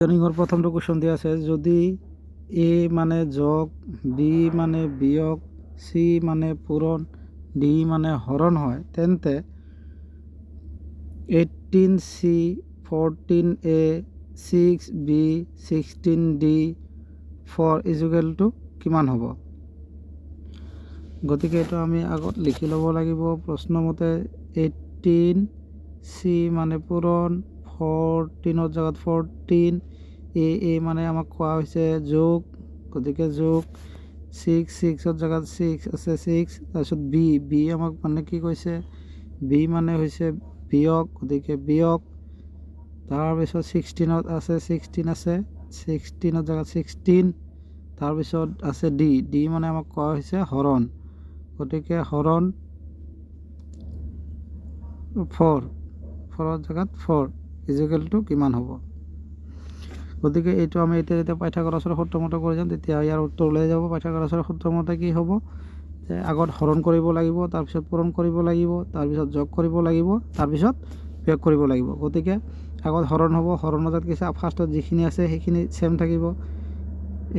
ৰিজনিংৰ প্ৰথমটো কুৱেশ্যন দিয়া আছে, যদি এ মানে যোগ, বি মানে বিয়োগ, চি মানে পূৰণ, ডি মানে হৰণ হয়, তেন্তে 18C 14A 6B 16D 4 equal two কিমান হ'ব? গতিকে এইটো আমি আগত লিখি ল'ব লাগিব। প্ৰশ্নমতে 18C মানে পূৰণ, 14ৰ জেগাত 14, এ মানে আমাক কোৱা হৈছে যোগ, গতিকে যোগ, 6ৰ জেগাত 6 আছে 6, তাৰপিছত বি আমাক মানে কি কৈছে, বি মানে হৈছে বিয়োগ, গতিকে বিয়োগ, তাৰপিছত 16ত আছে 16 আছে, 16ৰ জেগাত 16, তাৰপিছত আছে ডি মানে আমাক কোৱা হৈছে হৰণ, গতিকে হৰণ 4ৰ জেগাত 4 ইজুকেল টু কিমান হ'ব? গতিকে এইটো আমি এতিয়া পাইথাগোৰাছৰ সূত্ৰমতে কৰি যাম, তেতিয়া ইয়াৰ উত্তৰ ওলাই যাব। পাইথাগোৰাছৰ সূত্ৰমতে কি হ'ব যে আগত হৰণ কৰিব লাগিব, তাৰপিছত পূৰণ কৰিব লাগিব, তাৰপিছত যোগ কৰিব লাগিব, তাৰপিছত বিয়োগ কৰিব লাগিব। গতিকে আগত হৰণ হ'ব, হৰণৰ তাত কিছু ফাৰ্ষ্টত যিখিনি আছে সেইখিনি ছেম থাকিব।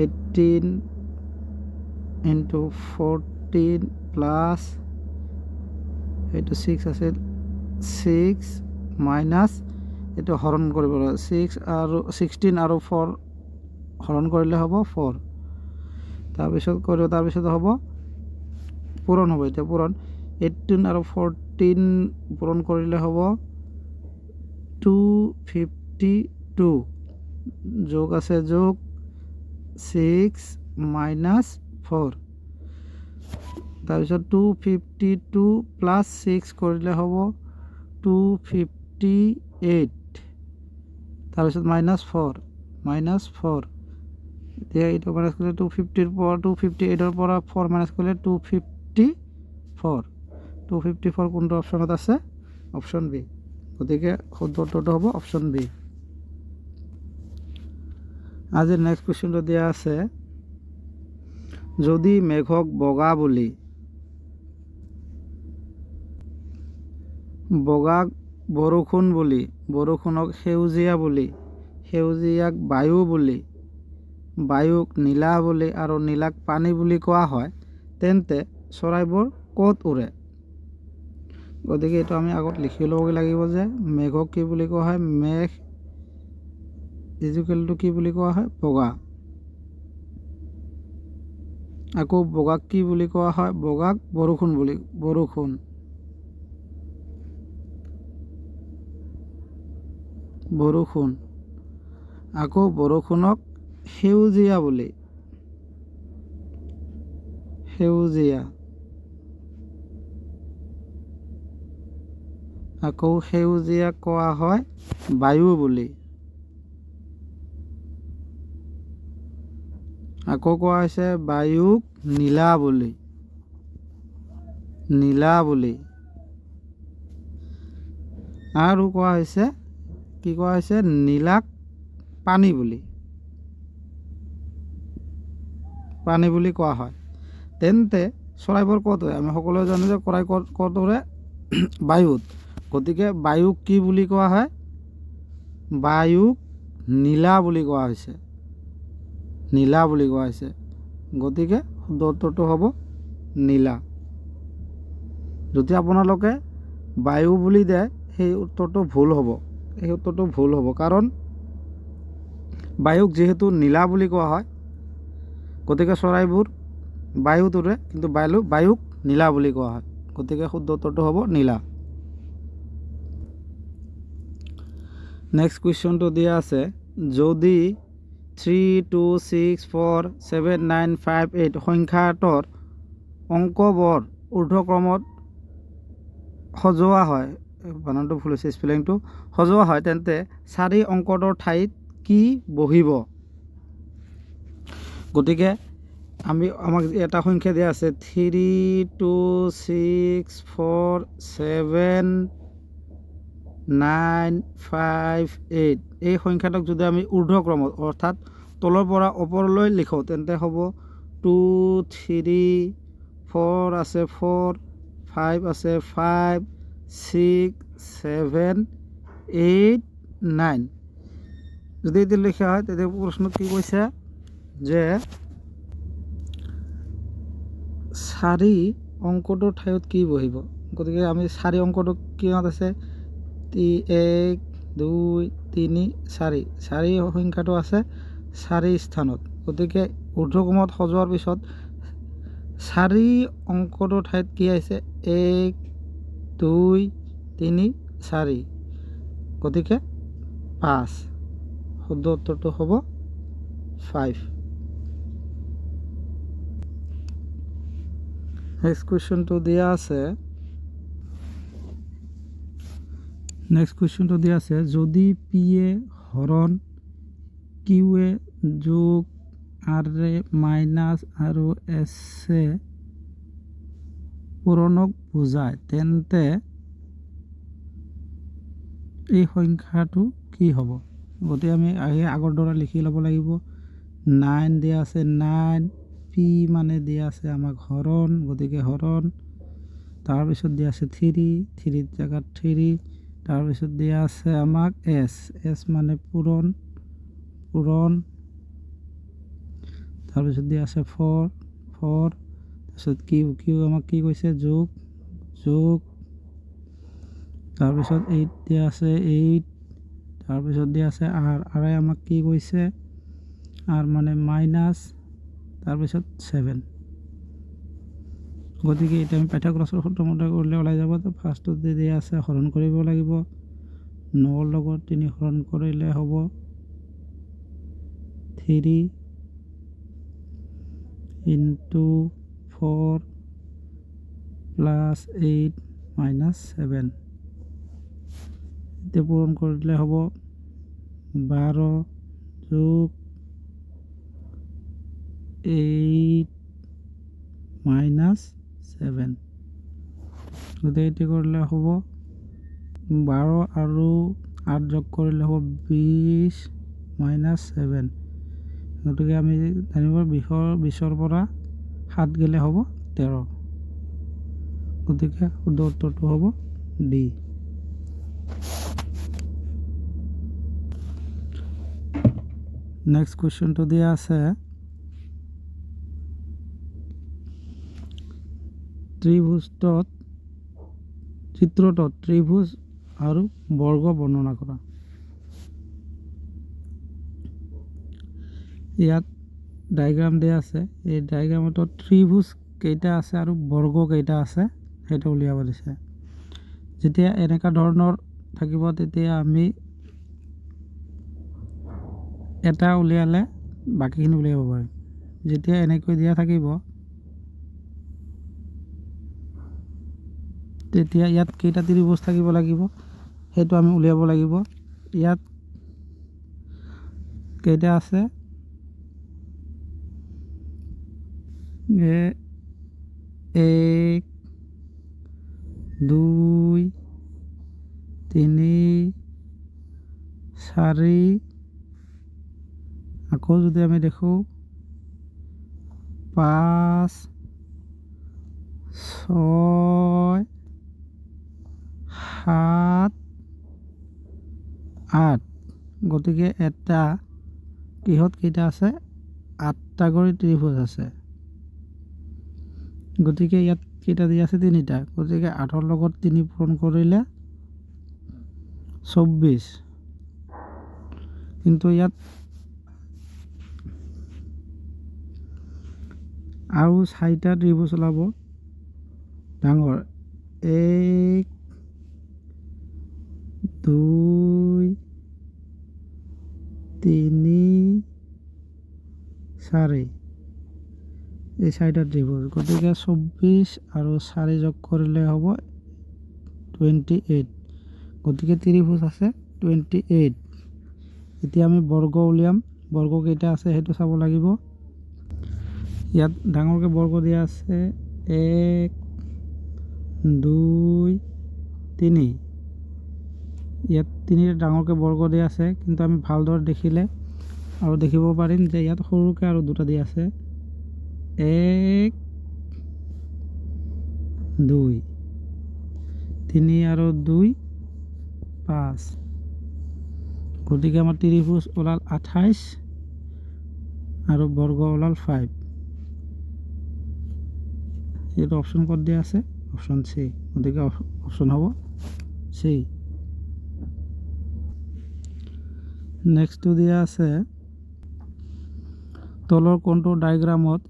18 × 14 প্লাছ এইটো 6 আছিল 6 মাইনাছ এইটো হৰণ কৰিব লাগিব, 16 আৰু 4 হৰণ কৰিলে হ'ব 4, তাৰপিছত হ'ব পূৰণ হ'ব। এতিয়া পূৰণ 18 আৰু 14 পূৰণ কৰিলে হ'ব 252, যোগ আছে যোগ 6 মাইনাছ 4, তাৰপিছত 252 প্লাছ 6 কৰিলে হ'ব 258, তাৰপিছত -4, এতিয়া এইটো মাইনাছ কৰিলে 258ৰ পৰা 4 মাইনাছ কৰিলে 254 কোনটো অপশ্যনত আছে? Option B. গতিকে শুদ্ধ উত্তৰটো হ'ব অপশ্যন বি। আজি নেক্সট কুৱেশ্যনটো দিয়া আছে, যদি মেঘক বগা বুলি, বগাক বৰষুণ বুলি, বৰষুণক সেউজীয়া বুলি, সেউজীয়াক বায়ু বুলি, বায়ুক নীলা বুলি আৰু নীলাক পানী বুলি কোৱা হয়, তেন্তে চৰাইবোৰ ক'ত উৰে? গতিকে এইটো আমি আগত লিখি ল'ব লাগিব যে মেঘক কি বুলি কোৱা হয়, মেঘ ইজুকেল টু কি বুলি কোৱা হয়, বগা। আকৌ বগাক কি বুলি কোৱা হয়, বগাক বৰষুণ বুলি, বৰষুণ। আকৌ বৰষুণক সেউজীয়া বুলি, সেউজীয়া। আকৌ সেউজীয়া কোৱা হয় বায়ু বুলি। আকৌ কোৱা হৈছে বায়ুক নীলা বুলি, আৰু কোৱা হৈছে কি কোৱা হৈছে, নীলাক পানী বুলি কোৱা হয়। তেন্তে চৰাইবোৰ ক'ত উৰে? আমি সকলোৱে জানো যে চৰাই ক'ত উৰে, বায়ুত। গতিকে বায়ুক কি বুলি কোৱা হয়, বায়ুক নীলা বুলি কোৱা হৈছে, গতিকে শুদ্ধ উত্তৰটো হ'ব নীলা। যদি আপোনালোকে বায়ু বুলি দিয়ে সেই উত্তৰটো ভুল হ'ব, কাৰণ বায়ুক যিহেতু নীলা বুলি কোৱা হয়, গতিকে চৰাইবোৰ বায়ুত উৰে, কিন্তু বায়ুক নীলা বুলি কোৱা হয়, গতিকে শুদ্ধ উত্তৰটো হ'ব নীলা। নেক্সট কুৱেশ্যনটো দিয়া আছে, যদি 3 2 6 4 7 9 5 8 সংখ্যাটোৰ অংকবোৰ ঊৰ্ধ্বক্ৰমত সজোৱা হয়, বানানটো ভুল হৈছে, স্পেলিংটো সজোৱা হয়, তেন্তে 4 অংকটোৰ ঠাইত কি বহিব? গতিকে আমাক এটা সংখ্যা দিয়া আছে 3 2 6 4 7 9 5 8, এই সংখ্যাটোক যদি আমি ঊৰ্ধ্বক্ৰমত অৰ্থাৎ তলৰ পৰা ওপৰলৈ লিখোঁ, তেন্তে হ'ব 2 3 4 আছে 4, 5 আছে 5, 6 7 8 9, যদি এইটো লিখা হয় তেতিয়া প্ৰশ্নত কি কৈছে যে 4 অংকটোৰ ঠাইত কি বহিব। গতিকে আমি 4 অংকটো কিমান আছে 1 2 3 4 সংখ্যাটো আছে 4 স্থানত। গতিকে ঊৰ্ধ্বক্ৰমত সজোৱাৰ পিছত 4 অংকটোৰ ঠাইত কি আহিছে 1 2 3 4, গতিকে 5। শুদ্ধ উত্তৰটো হ'ব 5। নেক্সট কুৱেশ্যনটো দিয়া আছে যদি পি এ হৰণ কিউ এ যোগ আৰ এ মাইনাছ আৰু এছ এ পূৰণক বুজায় তেন্তে এই সংখ্যাটো কি হ'ব। গতিকে আমি আগৰ দৰে লিখি ল'ব লাগিব। 9 দিয়া আছে 9, পি মানে দিয়া আছে আমাক হৰণ, গতিকে হৰণ। তাৰপিছত দিয়া আছে 3 জেগাত 3, তাৰপিছত দিয়া আছে আমাক এছ মানে পূৰণ। তাৰপিছত দিয়া আছে 4, তাৰপিছত কিউ আমাক কি কৈছে যোগ। তাৰপিছত 8 দিয়া আছে 8, তাৰপিছত দিয়া আছে আৰ আমাক কি কৈছে আৰ মানে মাইনাছ, তাৰপিছত 7। গতিকে এতিয়া আমি পাইথাগোৰাছৰ সূত্ৰমতে কৰিলে ওলাই যাব। ফাৰ্ষ্টত দিয়া আছে হৰণ কৰিব লাগিব, 9ৰ লগত 3 হৰণ কৰিলে হ'ব 3 ইনটু 4 প্লাছ 8 মাইনাছ 7। এতিয়া পূৰণ কৰিলে হ'ব 12 যোগ 8 মাইনাছ 7। গতিকে এইটো কৰিলে হ'ব 12 আৰু 8 যোগ কৰিলে হ'ব 20 মাইনাছ 7। গতিকে আমি জানিব 20ৰ পৰা 7 গ'লে হ'ব 13। গতিকে শুদ্ধ উত্তৰটো হ'ব ডি। নেক্সট কুৱেশ্যনটো দিয়া আছে চিত্ৰটোত ত্ৰিভুজ আৰু বৰ্গ বৰ্ণনা কৰা। ইয়াত ডায়েগ্ৰাম দিয়া আছে। এই ডায়েগ্ৰামত ত্ৰিভুজ কেইটা আছে আৰু বৰ্গ কেইটা আছে সেইটো উলিয়াব দিছে। যেতিয়া এনেকুৱা ধৰণৰ থাকিব তেতিয়া আমি এটা উলিয়ালে বাকীখিনি উলিয়াব পাৰিম। যেতিয়া এনেকৈ দিয়া থাকিব তেতিয়া ইয়াত কেইটা ত্ৰিভুজ থাকিব লাগিব সেইটো আমি উলিয়াব লাগিব। ইয়াত কেইটা আছে 1 2 3 4, আকৌ যদি আমি দেখোঁ 5 6 7 8। গতিকে এটা কিহত কেইটা আছে 8টা কৰি ত্ৰিভুজ আছে। গতিকে ইয়াত কেইটা দিয়া আছে 3টা। গতিকে 8ৰ লগত 3 পূৰণ কৰিলে 24। কিন্তু ইয়াত আৰু 4টা ত্ৰিভুজ ওলাব ডাঙৰ 1 2 3 4, এই 4টা ত্ৰিভুজ। গতিকে 24 আৰু 4 যোগ কৰিলে হ'ব 28। গতিকে ত্ৰিভুজ আছে 28। এতিয়া আমি বৰ্গ উলিয়াম। বৰ্গ কেইটা আছে সেইটো চাব লাগিব। ইয়াত ডাঙৰকৈ বৰ্গ দিয়া আছে 1 2 3। ইয়াত 3টা ডাঙৰকৈ বৰ্গ দিয়া আছে, কিন্তু আমি ভালদৰে দেখিলে আৰু দেখিব পাৰিম যে ইয়াত সৰুকৈ আৰু 2টা দিয়া আছে 1 2, 3 আৰু 2 5। গতিকে আমাৰ ত্ৰিভুজ ওলাল 28 আৰু বৰ্গ ওলাল 5। এইটো অপশ্যন ক'ত দিয়া আছে? Option C. গতিকে অপশ্যন হ'ব চি। নেক্সটটো দিয়া আছে তলৰ কোনটো ডায়েগ্ৰামত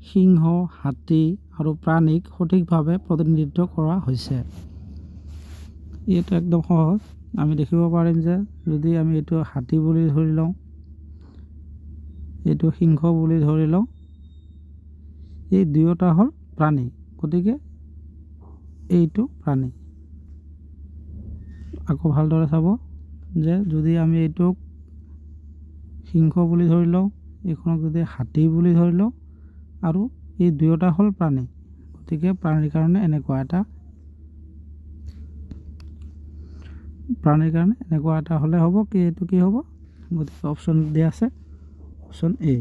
সিংহ, হাতী আৰু প্ৰাণীক সঠিকভাৱে প্ৰতিনিধিত্ব কৰা হৈছে? এইটো একদম সহজ। আমি দেখিব পাৰিম যে যদি আমি এইটো হাতী বুলি ধৰি লওঁ, এইটো সিংহ বুলি ধৰি লওঁ, এই দুয়োটা হ'ল প্ৰাণী, গতিকে এইটো প্ৰাণী। আকৌ ভালদৰে চাব যে যদি আমি এইটোক সিংহ বুলি ধৰি লওঁ, এইখনক যদি হাতী বুলি ধৰি লওঁ, আৰু এই দুয়োটা হ'ল প্ৰাণী, গতিকে প্ৰাণীৰ কাৰণে এনেকুৱা এটা হ'লে হ'ব কি? এইটো কি হ'ব? গতিকে অপশ্যন দিয়া আছে অপশ্যন এ।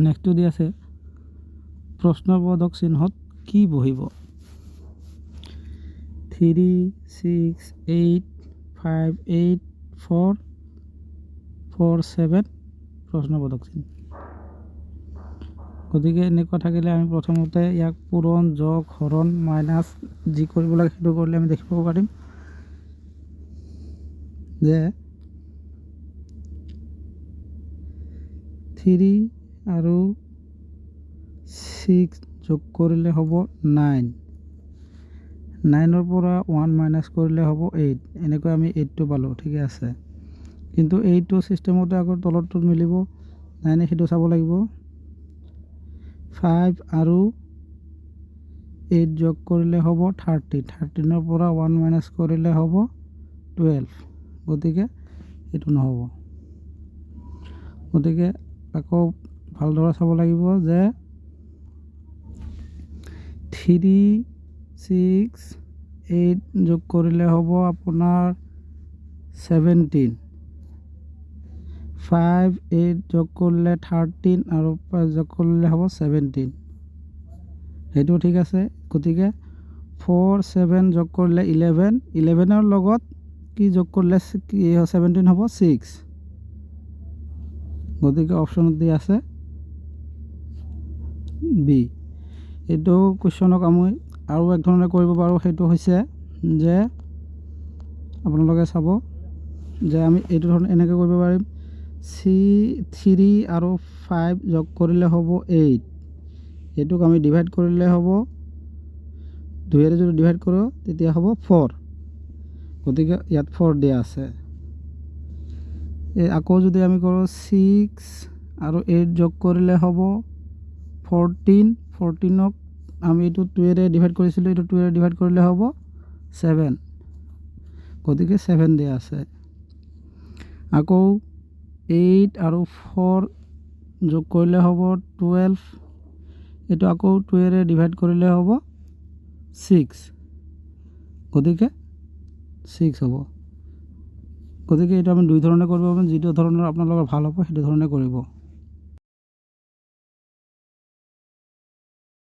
নেক্সটটো দিয়া আছে প্ৰশ্নবোধক চিহ্নত কি বহিব? 3, 6, 8, 5, 8, 4, 4, 7 প্ৰশ্নবোধক চিহ্ন। গতিকে এনেকুৱা থাকিলে আমি প্ৰথমতে ইয়াক পূৰণ, যোগ, হৰণ, মাইনাছ যি কৰিব লাগে সেইটো কৰিলে আমি দেখিব পাৰিম যে 3 আৰু 6 যোগ কৰিলে হ'ব 9, 9ৰ পৰা 1 মাইনাছ কৰিলে হ'ব 8। এনেকৈ আমি 8টো পালোঁ, ঠিকে আছে। কিন্তু এইটো ছিষ্টেমতে আকৌ তলৰটোত মিলিব 9, সেইটো চাব লাগিব। 5 আৰু 8 যোগ কৰিলে হ'ব 13, 13ৰ পৰা 1 মাইনাছ কৰিলে হ'ব 12, গতিকে এইটো নহ'ব। গতিকে আকৌ ভালদৰে চাব লাগিব যে 3, 6, 8 যোগ কৰিলে হ'ব আপোনাৰ 17, 5, 8 যোগ কৰিলে 13 আৰু 5 যোগ কৰিলে হ'ব 17, সেইটো ঠিক আছে। গতিকে 4, 7 যোগ কৰিলে 11, 11ৰ লগত কি যোগ কৰিলে 17 হ'ব 6, গতিকে অপশ্যনত দি আছে বি। এইটো কুৱেশ্যনক আমি আৰু এক ধৰণে কৰিব পাৰোঁ, সেইটো হৈছে যে আপোনালোকে চাব যে আমি এইটো ধৰণে এনেকৈ কৰিব পাৰিম। 3 আৰু 5 যোগ কৰিলে হ'ব 8, এইটোক আমি ডিভাইড কৰিলে হ'ব 2ৰে যদি ডিভাইড কৰোঁ তেতিয়া হ'ব 4, গতিকে ইয়াত 4 দিয়া আছে। আকৌ যদি আমি কৰোঁ 6 আৰু 8 যোগ কৰিলে হ'ব 14, 14ক আমি এইটো 2ৰে ডিভাইড কৰিছিলোঁ, এইটো 2ৰে ডিভাইড কৰিলে হ'ব 7, গতিকে 7 দিয়া আছে। আকৌ 8 আৰু 4 যোগ কৰিলে হ'ব 12, এইটো আকৌ 2ৰে ডিভাইড কৰিলে হ'ব 6, গতিকে 6 হ'ব। গতিকে এইটো আমি দুই ধৰণে কৰিব পাৰিম, যিটো ধৰণৰ আপোনালোকৰ ভাল হ'ব সেইটো ধৰণে কৰিব।